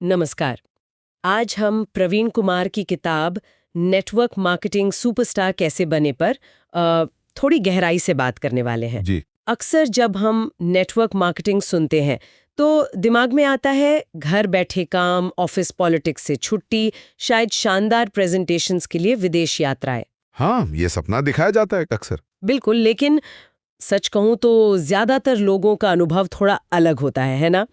नमस्कार। आज हम प्रवीण कुमार की किताब नेटवर्क मार्केटिंग सुपरस्टार कैसे बने पर थोड़ी गहराई से बात करने वाले हैं। जी। अक्सर जब हम नेटवर्क मार्केटिंग सुनते हैं तो दिमाग में आता है घर बैठे काम, ऑफिस पॉलिटिक्स से छुट्टी, शायद शानदार प्रेजेंटेशंस के लिए विदेश यात्राएं। हाँ, ये सपना दिखाया जाता है अक्सर। बिल्कुल, लेकिन सच कहूं तो ज्यादातर लोगों का अनुभव थोड़ा अलग होता है ना?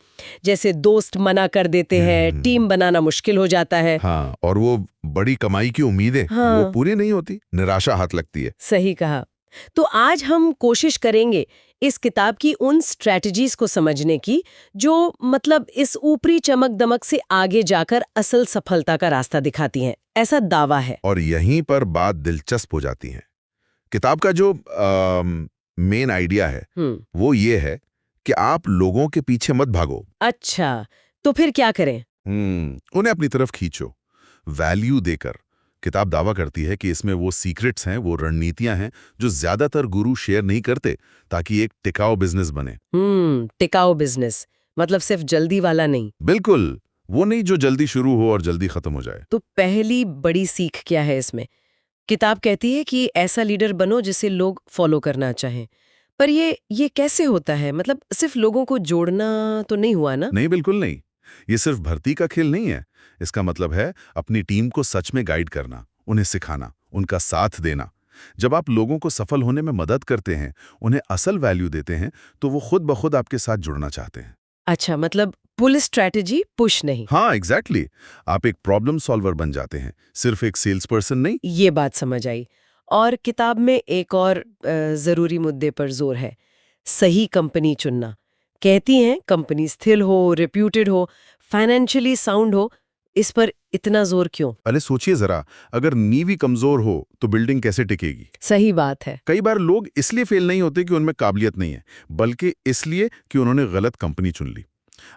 जैसे दोस्त मना कर देते हैं, टीम बनाना मुश्किल हो जाता है। हाँ, और वो बड़ी कमाई की उम्मीदें वो हाँ, पूरी नहीं होती, निराशा हाथ लगती है। सही कहा। तो आज हम कोशिश करेंगे इस किताब की उन स्ट्रेटजीज को समझने की जो मतलब इस ऊपरी चमक दमक से आगे जाकर असल सफलता का रास्ता दिखाती हैं, ऐसा दावा है। और यहीं पर बात दिलचस्प हो जाती है। किताब का जो मेन आइडिया है, हम्म। वो ये है कि आप लोगों के पीछे मत भागो। अच्छा, तो फिर क्या करें? उन्हें अपनी तरफ खींचो, वैल्यू देकर। किताब दावा करती है कि इसमें वो सीक्रेट्स हैं, वो रणनीतियां हैं जो ज्यादातर गुरु शेयर नहीं करते, ताकि एक टिकाऊ बिजनेस बने। टिकाऊ बिजनेस मतलब सिर्फ जल्दी वाला नहीं। बिल्कुल, वो नहीं जो जल्दी शुरू हो और जल्दी खत्म हो जाए। तो पहली बड़ी सीख क्या है इसमें? किताब कहती है कि ऐसा लीडर बनो जिसे लोग फॉलो करना चाहें। पर ये कैसे होता है? मतलब सिर्फ लोगों को जोड़ना तो नहीं हुआ ना? नहीं, बिल्कुल नहीं। ये सिर्फ भर्ती का खेल नहीं है। इसका मतलब है अपनी टीम को सच में गाइड करना, उन्हें सिखाना, उनका साथ देना। जब आप लोगों को सफल होने में मदद करते हैं, उन्हें असल वैल्यू देते हैं, तो वो खुद ब खुद आपके साथ जुड़ना चाहते हैं। अच्छा, मतलब पुल स्ट्रैटेजी पुश नहीं। हाँ, एग्जैक्टली। आप एक प्रॉब्लम सॉल्वर बन जाते हैं, सिर्फ एक सेल्स पर्सन नहीं। ये बात समझ आई। और किताब में एक और जरूरी मुद्दे पर जोर है, सही कंपनी चुनना। कहती हैं कंपनी स्थिर हो, रेप्यूटेड हो, फाइनेंशियली साउंड हो। इस पर इतना जोर क्यों? अरे सोचिए जरा, अगर नींव ही कमजोर हो तो बिल्डिंग कैसे टिकेगी? सही बात है। कई बार लोग इसलिए फेल नहीं होते कि उनमें काबिलियत नहीं है, बल्कि इसलिए कि उन्होंने गलत कंपनी चुन ली।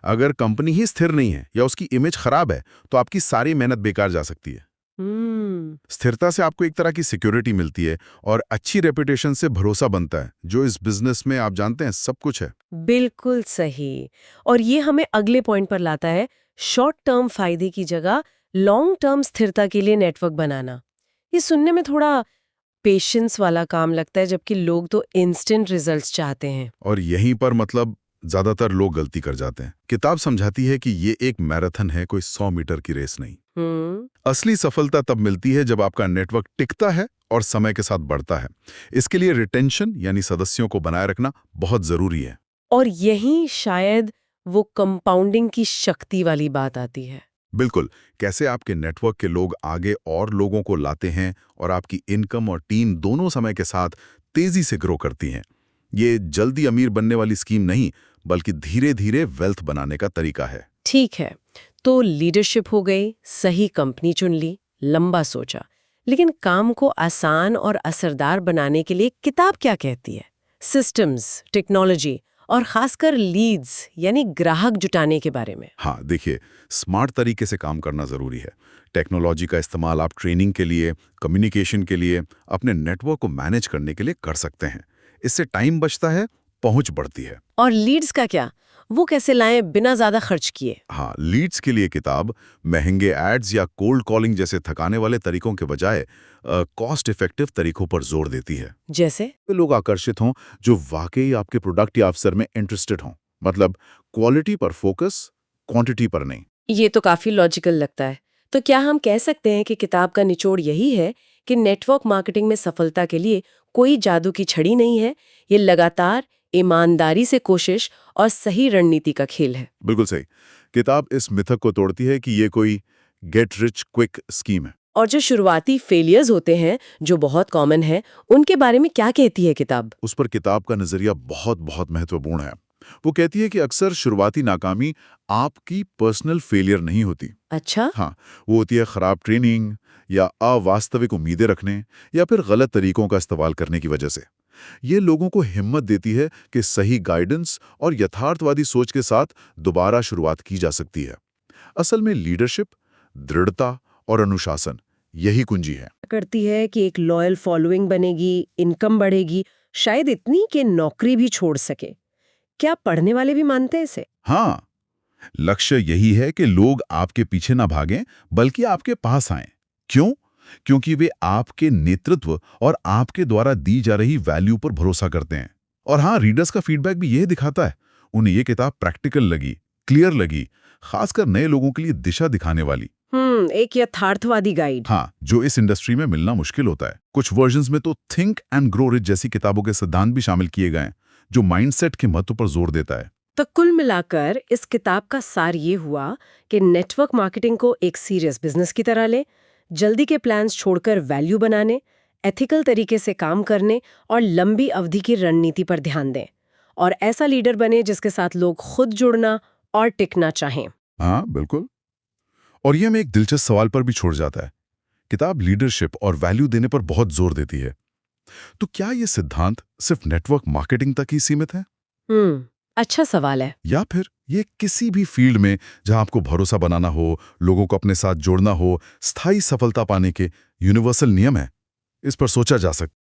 अगर कंपनी ही स्थिर नहीं है या उसकी इमेज खराब है, तो आपकी सारी मेहनत बेकार जा सकती है। हम्म। स्थिरता से आपको एक तरह की सिक्योरिटी मिलती है और अच्छी रेपुटेशन से भरोसा बनता है, जो इस बिजनेस में आप जानते हैं सब कुछ है। बिल्कुल सही। और ये हमें अगले पॉइंट पर लाता है, शॉर्ट टर्म फायदे की जगह लॉन्ग टर्म स्थिरता के लिए नेटवर्क बनाना। ये सुनने में थोड़ा पेशेंस वाला काम लगता है, जबकि लोग तो इंस्टेंट रिजल्ट्स चाहते हैं। और यहीं पर मतलब ज्यादातर लोग गलती कर जाते हैं। किताब समझाती है कि ये एक मैराथन है, कोई 100 मीटर की रेस नहीं। हम्म। असली सफलता तब मिलती है जब आपका नेटवर्क टिकता है और समय के साथ बढ़ता है। इसके लिए रिटेंशन यानी सदस्यों को बनाए रखना बहुत जरूरी है। और यही शायद वो कंपाउंडिंग की शक्ति वाली बात आती है। बिल्कुल, कैसे आपके नेटवर्क के लोग आगे और लोगों को लाते हैं और आपकी इनकम और टीम दोनों समय के साथ तेजी से ग्रो करती हैं। ये जल्दी अमीर बनने वाली स्कीम नहीं, बल्कि धीरे धीरे वेल्थ बनाने का तरीका है। ठीक है, तो लीडरशिप हो गई, सही कंपनी चुन ली, लंबा सोचा। लेकिन काम को आसान और असरदार बनाने के लिए किताब क्या कहती है? सिस्टम्स, टेक्नोलॉजी और खासकर लीड्स यानी ग्राहक जुटाने के बारे में। हाँ, देखिए, स्मार्ट तरीके से काम करना जरूरी है। टेक्नोलॉजी का इस्तेमाल आप ट्रेनिंग के लिए, कम्युनिकेशन के लिए, अपने नेटवर्क को मैनेज करने के लिए कर सकते हैं। इससे टाइम बचता है, पहुंच बढ़ती है। और लीड्स का क्या? वो कैसे लाएं बिना ज्यादा खर्च किए? हाँ, लीड्स के लिए किताब महंगे एड्स या कोल्ड कॉलिंग जैसे थकाने वाले तरीकों के बजाय कॉस्ट इफेक्टिव तरीकों पर जोर देती है। जैसे? वे लोग आकर्षित हों जो वाकई आपके प्रोडक्ट या अवसर में इंटरेस्टेड हों। मतलब क्वालिटी पर फोकस, क्वांटिटी पर नहीं। ये तो काफी लॉजिकल लगता है। तो क्या हम कह सकते हैं कि किताब का निचोड़ यही है कि नेटवर्क मार्केटिंग में सफलता के लिए कोई जादू की छड़ी नहीं है, ये लगातार ईमानदारी से कोशिश और सही रणनीति का खेल है? बिल्कुल सही। किताब इस मिथक को तोड़ती है कि ये कोई गेट रिच क्विक स्कीम है। और जो शुरुआती फेलियर्स होते हैं, जो बहुत कॉमन है, उनके बारे में क्या कहती है किताब? उस पर किताब का नजरिया बहुत बहुत महत्वपूर्ण है। वो कहती है कि अक्सर शुरुआती नाकामी आपकी पर्सनल फेलियर नहीं होती। अच्छा। हाँ, वो होती है खराब ट्रेनिंग या अवास्तविक उम्मीदें रखने या फिर गलत तरीकों का इस्तेमाल करने की वजह से। ये लोगों को हिम्मत देती है कि सही गाइडेंस और यथार्थवादी सोच के साथ दोबारा शुरुआत की जा सकती है। असल में लीडरशिप, दृढ़ता और अनुशासन यही कुंजी है। करती है कि एक लॉयल फॉलोइंग बनेगी, इनकम बढ़ेगी, शायद इतनी कि नौकरी भी छोड़ सके। क्या पढ़ने वाले भी मानते हैं इसे? हाँ, लक्ष्य यही है कि लोग आपके पीछे ना भागें, बल्कि आपके पास आएं। क्यों? क्योंकि वे आपके नेतृत्व और आपके द्वारा दी जा रही वैल्यू पर भरोसा करते हैं। और हाँ, रीडर्स का फीडबैक भी यही दिखाता है। उन्हें ये किताब प्रैक्टिकल लगी, क्लियर लगी, खासकर नए लोगों के लिए दिशा दिखाने वाली। एक यथार्थवादी गाइड। हाँ, जो इस इंडस्ट्री में मिलना मुश्किल होता है। कुछ वर्जन्स में तो थिंक एंड ग्रो रिच जैसी किताबों के सिद्धांत भी शामिल किए गए हैं, जो माइंडसेट के महत्व पर जोर देता है। तो कुल मिलाकर इस किताब का सार ये हुआ कि नेटवर्क मार्केटिंग को एक सीरियस बिजनेस की तरह ले, जल्दी के प्लान्स छोड़कर वैल्यू बनाने, एथिकल तरीके से काम करने और लंबी अवधि की रणनीति पर ध्यान दें, और ऐसा लीडर बने जिसके साथ लोग खुद जुड़ना और टिकना चाहें। हाँ, बिल्कुल। और ये हमें एक दिलचस्प सवाल पर भी छोड़ जाता है। किताब लीडरशिप और वैल्यू देने पर बहुत जोर देती है। तो क्या ये सिद्धांत सिर्फ नेटवर्क मार्केटिंग तक ही सीमित है? अच्छा सवाल है। या फिर ये किसी भी फील्ड में जहां आपको भरोसा बनाना हो, लोगों को अपने साथ जोड़ना हो, स्थायी सफलता पाने के यूनिवर्सल नियम है? इस पर सोचा जा सकता है।